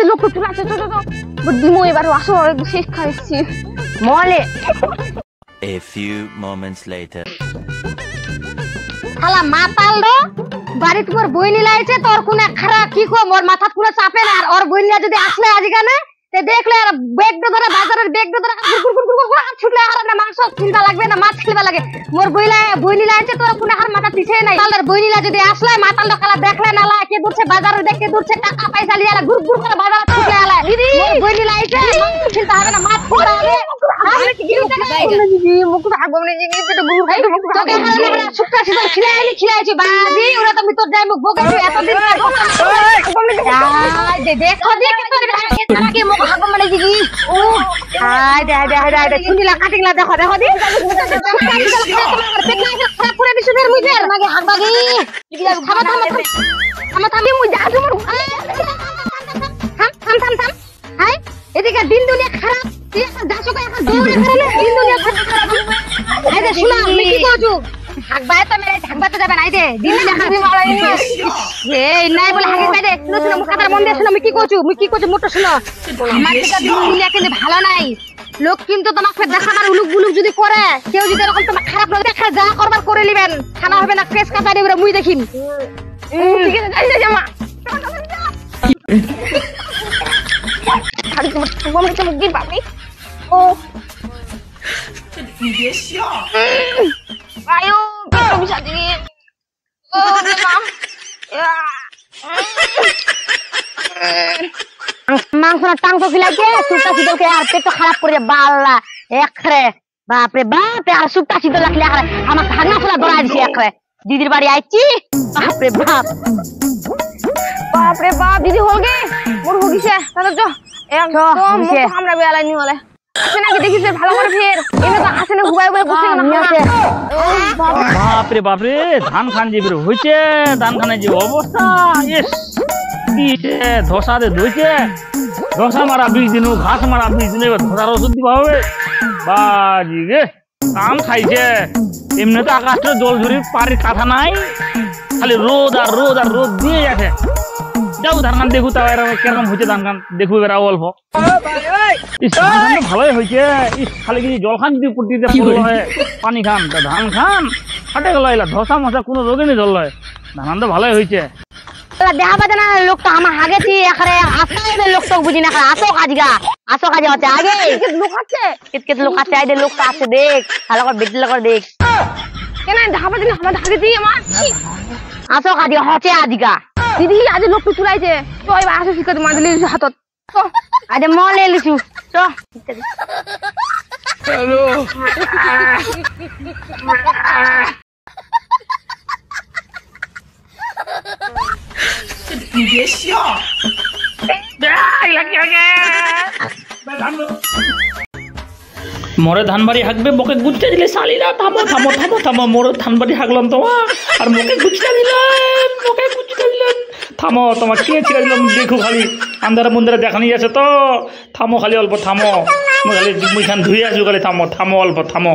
লোক তো আছে তো দিমো এবার আসো শেষ খাইছি মলে A few moments later শালা মাতাল রে বাড়ি তোর বইনি লাইছে তোর কোনে খারাপ কি কো মোর মাথা পুরো চাপে না আর ওর বইনিয়া যদি আসলে আজকানে তে দেখলে আর ব্যাগ ধরে বাজারের ব্যাগ ধরে গুড় ছুটলে আর না মাংস কিনবা লাগবে না মাছ কিনবা লাগে মোর বইনি লাইছে তোর কোনে আর মাথা পিছে নাই তালদার বইনিলা যদি আসলে মাতাল খালা দেখলে না লা কে দূরছে বাজারে দেখে দূরছে টাকা পয়সা লিয়া গুড় করে বাজারে ছুটলে আলা দিদি মোর বইনি লাইছে মাংস কিনতে হবে না মাছ কিনতে হবে আমি কি দিদি মুখ ভাগব নি জিগে তো গুড় খাই তোকে বলে সুটটা ছিল খিলাইছি বাজি ওরা তো মিতর যাই মুখ বকে এতদিন দে দেখো দেখে তোর নাকি মুখ ভাগব মানে জিগি ও আয় দে কুনিলা কাটিংলা দেখো দি খারাপ করে দিছ ফের মুই ফের মাগে হাগবাগি থাম মুই যা তোমার থাম হাই এদিকে দিন দুনিয়া খারাপ তুই এখন যাছো কই এখন দৌড়ে করে দিন দুনিয়া খারাপ আই দে শুনা আমি কি কইছু হাগবায় তো মেরে হাগবাতে যাবে নাই দে দিন দেখা দিন মারাই এই নাই বলে হাগি পাই দে শুনো মুখ কাটার মন দিয়ে শুনো আমি কি কইছু মোটো শুনো আমার দিকে দিন দুনিয়া কিন্তু ভালো নাই লোক কিন্তু তোমাকে দেখাবার উলুক বুলুক যদি করে কেউ যদি এরকম তোমার খারাপ লাগে দেখা যা করবার করে নেবেন খানা হবে না কেস কাটা দিবে মুই দেখিন ঠিক আছে যাই জামা আরে তোমার তোমার তো মুখ দিন পাবি ও আয়ো পেট বিছা দিবি ও মাংস না টাং তো খিলাইছে সুপটা সিদলকে আর পেট খারাপ করে বাল্লা একরে বাপ রে বাপ আর সুপটা সিদল লাগলে আর আমার ভাগনা খোলা ধরা দিছে একরে দিদির বাড়ি আইছি বাপ রে বাপ দিদি হলগে মোর হগিছে তাহলে চ একদম আমরা বেলা নি বলে আসে নাকি দেখিস ভালো করে ফের এনে তো আসে না হুবাই হুবাই বসে না বাপ রে ধান খান যে বের হইছে ধান খানে যে অবস্থা ইস দিছে ধসা দে ধইছে ধসা মারা 20 দিন ঘাস মারা 20 দিন এবার ধসার ওষুধ দিবা হবে বাজি রে কাম খাইছে এমনি তো আকাশে জল ঝরি পারির কথা নাই খালি রোদ আর রোদ দিয়ে যাচ্ছে যাও ধান খান দেখু তাও কেরকম হয়েছে ধান খান দেখু এবার অল্প ভালোই হয়েছে খালি কি জল খান যদি প্রতি পানি খান ধান খান ফাটে গেল এলা ধসা মশা কোনো রোগে নেই ধরল ধান তো ভালোই হয়েছে দেখা পাচ্ছে না লোকটা আমার আগেছি এখানে আসলে লোকটা বুঝি না আসো কাজ হচ্ছে আগে লোক আছে কেত লোক আছে আইদের লোকটা আছে দেখ ভালো করে বেটি করে দেখ কেন দেখা পাচ্ছি না আমার আগেছি আমার আসো কাজ হচ্ছে আজগা দিদি আজ লোক তুলাইছে তো এবার আসো শিখতে মাঝে লিখছি হাতত তো আজ মলে লিছু তো হ্যালো মোরে ধান বাড়ি হাঁকবে মোকে গুছতে দিলে শালিরা থামো মোরে ধান বাড়ি হাঁকলাম তোমার আর মোকে গুছতে দিলাম থামো তোমার কে ছিঁড়ে দিলাম দেখো খালি আন্ধারা মন্দিরে দেখানি আছে তো থামো খালি অল্প থামো খালি মুইখান ধুয়ে আসবো খালি থামো অল্প থামো